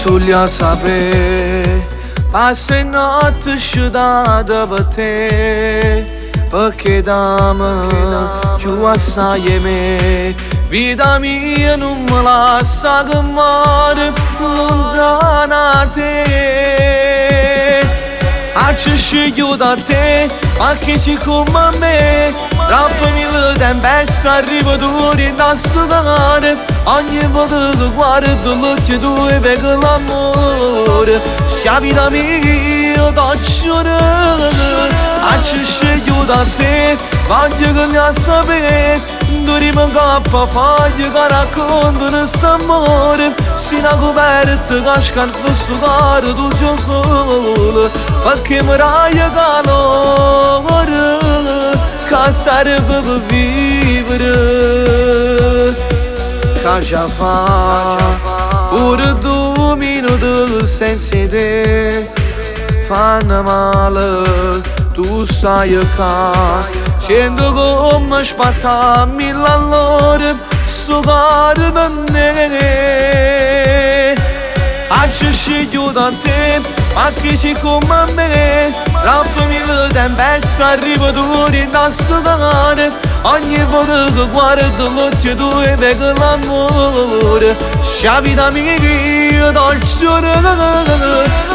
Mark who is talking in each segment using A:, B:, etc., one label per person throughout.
A: Tulja sape Pase notte sciuda da te Perché dammi più assai e me Vita mia non me lascia che muore lontana da te Acci sceglio da te ma che ci come me Rappami il tempesta arriva duri da sudare Ogni volta che guardo l'occhio tue vedo l'amore Se la vita mia t'accione Acci sceglio da te voglio che ne sapere Dorimo cappa foglie che raccontano quest'amore Si una coperta che scarpa sudare tu c'è sole Perché mi raglia calore Che serve per vivere Che già fa pure 2 minuti senza te Fanno male tu sai che Sento come spatta 1000 all'ora Sto cuore da me Acci sceglio da te ma che ci come me Rappami il tempesta arriva duri da sudare Ogni volta che guardo l'occhio tue vedo l'amore Se la vita mia t'accione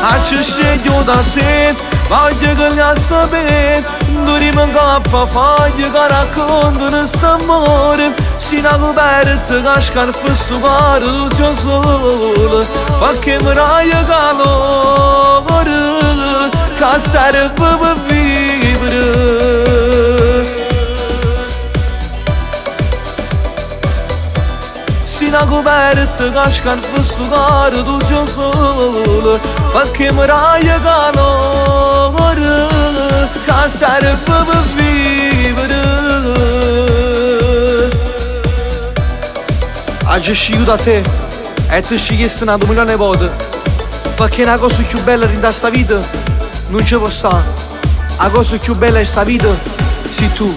A: Acci sceglio da te voglio che ne sapere Dorimo cappa foglie che raccontano quest'amore Si una coperta che scarpa stupare tu c'è sole Perché mi raglia calore Che serve per vivere Si una coperta che scarpa stupare tu c'è sole Perché mi raglia calore Che serve per vivere Oggi sceglio da te e ti scegliesti una 2000 volte Perché una cosa più bella in questa vita non ci può stare La cosa più bella in questa vita sei tu